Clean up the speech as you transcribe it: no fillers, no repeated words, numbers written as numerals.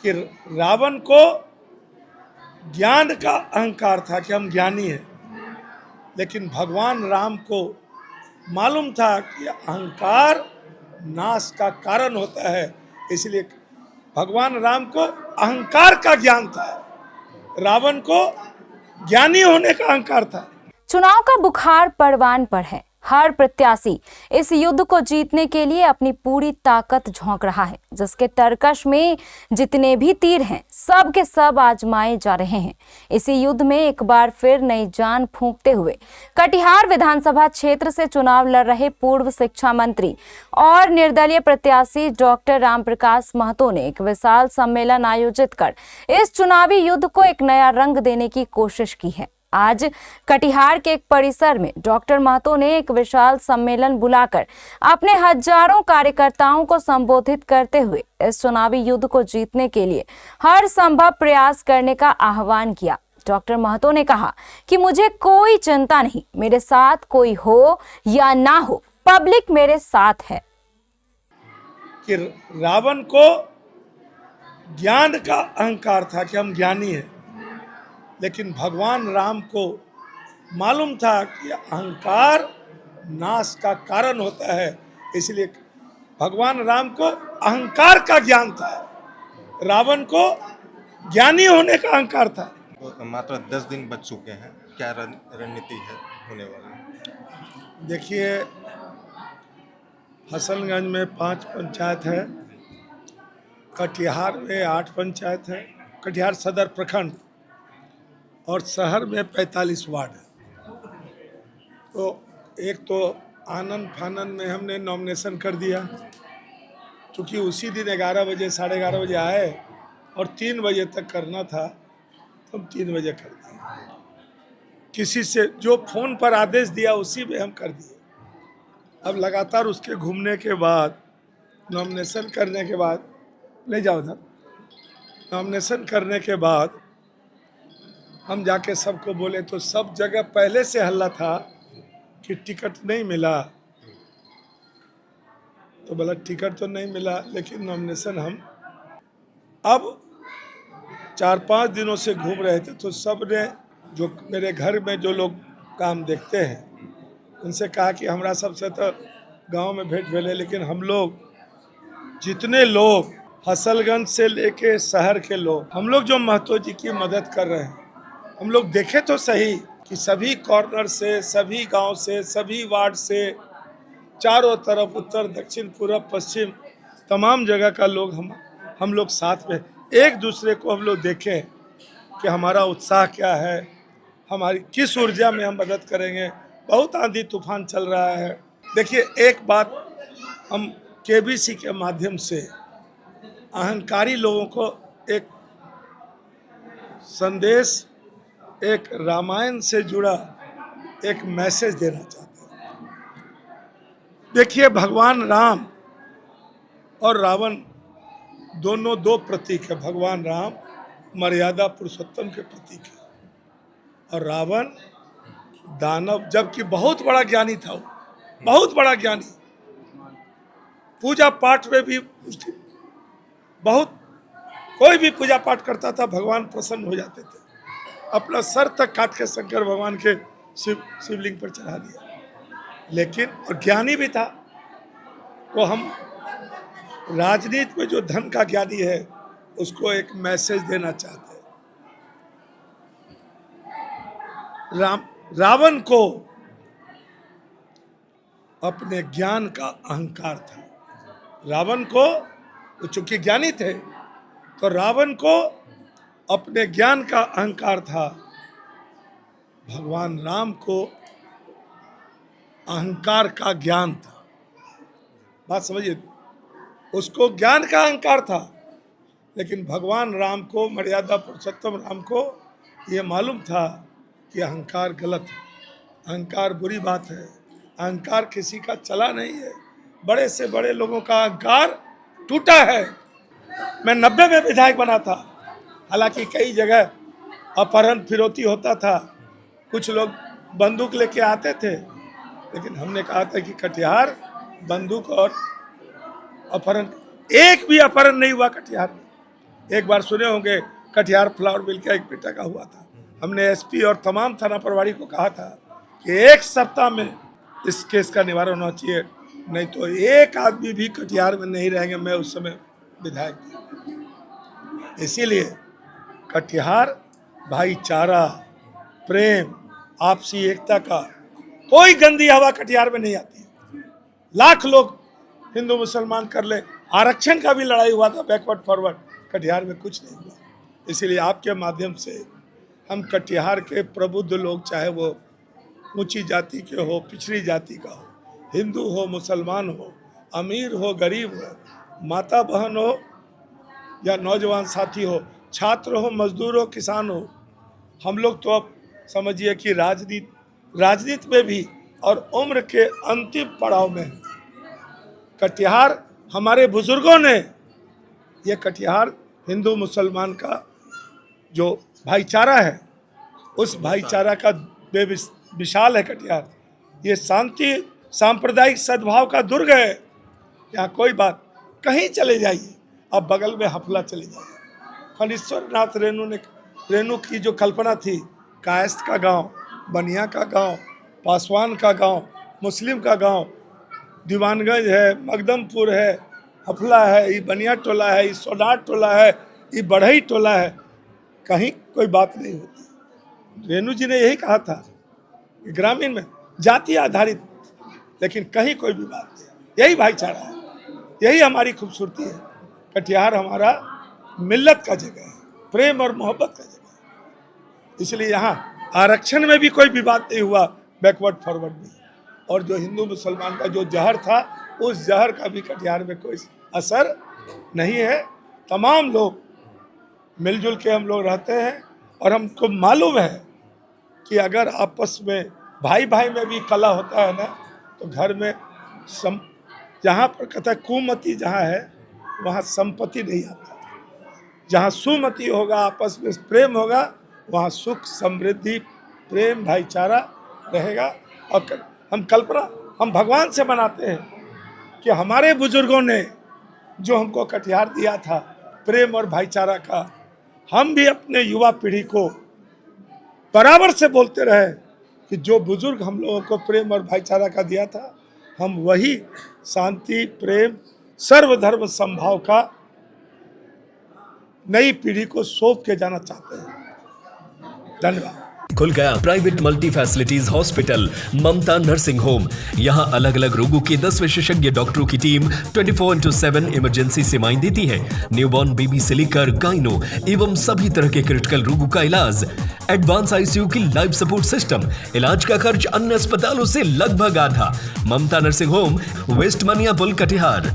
कि रावण को ज्ञान का अहंकार था कि हम ज्ञानी हैं, लेकिन भगवान राम को मालूम था कि अहंकार नाश का कारण होता है। इसलिए भगवान राम को अहंकार का ज्ञान था, रावण को ज्ञानी होने का अहंकार था। चुनाव का बुखार परवान पर है। हर प्रत्याशी इस युद्ध को जीतने के लिए अपनी पूरी ताकत झोंक रहा है, जिसके तरकश में जितने भी तीर हैं सब के सब आजमाए जा रहे हैं। इसी युद्ध में एक बार फिर नई जान फूंकते हुए कटिहार विधानसभा क्षेत्र से चुनाव लड़ रहे पूर्व शिक्षा मंत्री और निर्दलीय प्रत्याशी डॉक्टर रामप्रकाश महतो ने एक विशाल सम्मेलन आयोजित कर इस चुनावी युद्ध को एक नया रंग देने की कोशिश की है। आज कटिहार के एक परिसर में डॉक्टर महतो ने एक विशाल सम्मेलन बुलाकर अपने हजारों कार्यकर्ताओं को संबोधित करते हुए इस चुनावी युद्ध को जीतने के लिए हर संभव प्रयास करने का आह्वान किया। डॉक्टर महतो ने कहा कि मुझे कोई चिंता नहीं, मेरे साथ कोई हो या ना हो, पब्लिक मेरे साथ है। कि रावण को ज्ञान का अहंकार था कि हम ज्ञानी हैं, लेकिन भगवान राम को मालूम था कि अहंकार नाश का कारण होता है। इसलिए भगवान राम को अहंकार का ज्ञान था, रावण को ज्ञानी होने का अहंकार था। मात्र 10 दिन बच चुके हैं, क्या रणनीति है होने वाली? देखिए, हसनगंज में 5 पंचायत है, कटिहार में 8 पंचायत है, कटिहार सदर प्रखंड, और शहर में 45 वार्ड है। तो एक तो आनन फानन में हमने नॉमिनेशन कर दिया, क्योंकि उसी दिन 11 बजे 11:30 बजे आए और 3 बजे तक करना था, तो हम 3 बजे कर दिए। किसी से जो फ़ोन पर आदेश दिया उसी में हम कर दिए। अब लगातार उसके घूमने के बाद, नॉमिनेशन करने के बाद, ले जाओ उधर, नॉमिनेशन करने के बाद हम जाके सबको बोले तो सब जगह पहले से हल्ला था कि टिकट नहीं मिला। तो बोला टिकट तो नहीं मिला, लेकिन नॉमिनेशन हम अब 4-5 दिनों से घूम रहे थे, तो सब ने, जो मेरे घर में जो लोग काम देखते हैं, उनसे कहा कि हमरा सबसे तो गांव में भेंट भेले, लेकिन हम लोग जितने लोग हसनगंज से लेके शहर के लोग, हम लोग जो महतो जी की मदद कर रहे हैं, हम लोग देखे तो सही कि सभी कॉर्नर से, सभी गांव से, सभी वार्ड से, चारों तरफ, उत्तर दक्षिण पूर्व पश्चिम, तमाम जगह का लोग हम लोग साथ में एक दूसरे को हम लोग देखें कि हमारा उत्साह क्या है, हमारी किस ऊर्जा में हम मदद करेंगे। बहुत आंधी तूफान चल रहा है। देखिए, एक बात हम केबीसी के माध्यम से अहंकारी लोगों को एक संदेश, एक रामायण से जुड़ा एक मैसेज देना चाहता हूँ। देखिए, भगवान राम और रावण दोनों 2 प्रतीक है। भगवान राम मर्यादा पुरुषोत्तम के प्रतीक है, और रावण दानव, जबकि बहुत बड़ा ज्ञानी था वो, बहुत बड़ा ज्ञानी, पूजा पाठ में भी बहुत, कोई भी पूजा पाठ करता था भगवान प्रसन्न हो जाते थे। अपना सर तक काट के शंकर भगवान के शिवलिंग पर चढ़ा दिया, लेकिन और ज्ञानी भी था। तो हम राजनीति में जो धन का ज्ञानी है, उसको एक मैसेज देना चाहते हैं। रावण को अपने ज्ञान का अहंकार था। रावण को, चूंकि ज्ञानी थे, तो रावण को अपने ज्ञान का अहंकार था। भगवान राम को अहंकार का ज्ञान था। बात समझिए, उसको ज्ञान का अहंकार था, लेकिन भगवान राम को, मर्यादा पुरुषोत्तम राम को ये मालूम था कि अहंकार गलत है, अहंकार बुरी बात है, अहंकार किसी का चला नहीं है। बड़े से बड़े लोगों का अहंकार टूटा है। मैं 90 में विधायक बना था, हालांकि कई जगह अपहरण फिरौती होता था, कुछ लोग बंदूक लेके आते थे, लेकिन हमने कहा था कि कटिहार बंदूक और अपहरण, एक भी अपहरण नहीं हुआ कटिहार में। एक बार सुने होंगे कटिहार फ्लावर मिल का एक बेटा का हुआ था। हमने एसपी और तमाम थाना प्रभारी को कहा था कि 1 सप्ताह में इस केस का निवारण होना चाहिए, नहीं तो एक आदमी भी कटिहार में नहीं रहेंगे। मैं उस समय विधायक था। इसीलिए कटिहार भाईचारा, प्रेम, आपसी एकता का कोई गंदी हवा कटिहार में नहीं आती। लाख लोग हिंदू मुसलमान कर ले, आरक्षण का भी लड़ाई हुआ था बैकवर्ड फॉरवर्ड, कटिहार में कुछ नहीं हुआ। इसीलिए आपके माध्यम से हम कटिहार के प्रबुद्ध लोग, चाहे वो ऊंची जाति के हो, पिछड़ी जाति का हो, हिंदू हो, मुसलमान हो, अमीर हो, गरीब हो, माता बहन हो या नौजवान साथी हो, छात्र हो, मजदूर हो, किसान हो, हम लोग तो अब समझिए कि राजनीति में भी और उम्र के अंतिम पड़ाव में हैं। कटिहार हमारे बुजुर्गों ने, ये कटिहार हिंदू मुसलमान का जो भाईचारा है, उस भाईचारा का विशाल है कटिहार। ये शांति, सांप्रदायिक सद्भाव का दुर्ग है। यहाँ कोई बात, कहीं चले जाइए, अब बगल में हफला चले जाइए। फणीश्वर नाथ रेणु की जो कल्पना थी, कायस्थ का गांव, बनिया का गांव, पासवान का गांव, मुस्लिम का गांव, दीवानगंज है, मकदमपुर है, हफला है, ये बनिया टोला है, ये सोनार टोला है, ये बढ़ई टोला है, कहीं कोई बात नहीं होती। रेणु जी ने यही कहा था, ग्रामीण में जाति आधारित, लेकिन कहीं कोई भी बात नहीं। यही भाईचारा है, यही हमारी खूबसूरती है। कटिहार हमारा मिल्लत का जगह है, प्रेम और मोहब्बत का जगह है। इसलिए यहाँ आरक्षण में भी कोई विवाद नहीं हुआ, बैकवर्ड फॉरवर्ड में। और जो हिंदू मुसलमान का जो जहर था, उस जहर का भी कटिहार में कोई असर नहीं है। तमाम लोग मिलजुल के हम लोग रहते हैं और हमको मालूम है कि अगर आपस में भाई भाई में भी कला होता है ना, तो घर में जहाँ पर कहता है कुमति जहाँ है, वहाँ संपत्ति नहीं आता। जहाँ सुमति होगा, आपस में प्रेम होगा, वहाँ सुख, समृद्धि, प्रेम, भाईचारा रहेगा। और हम भगवान से मनाते हैं कि हमारे बुजुर्गों ने जो हमको कटिहार दिया था, प्रेम और भाईचारा का, हम भी अपने युवा पीढ़ी को बराबर से बोलते रहे कि जो बुजुर्ग हम लोगों को प्रेम और भाईचारा का दिया था, हम वही शांति, प्रेम, सर्वधर्म समभाव का नई पीढ़ी को सौंप के जाना चाहते हैं। धन्यवाद। खुल गया प्राइवेट मल्टी फैसिलिटीज हॉस्पिटल ममता नर्सिंग होम। यहाँ अलग अलग रोगों के 10 विशेषज्ञ डॉक्टरों की टीम 24/7 इमरजेंसी सेवाएं देती है। न्यूबॉर्न बेबी से लेकर गाइनो एवं सभी तरह के क्रिटिकल रोगों का इलाज, एडवांस आईसीयू की लाइफ सपोर्ट सिस्टम, इलाज का खर्च अन्य अस्पतालों से लगभग आधा। ममता नर्सिंग होम, वेस्ट मनिया पुल, कटिहार।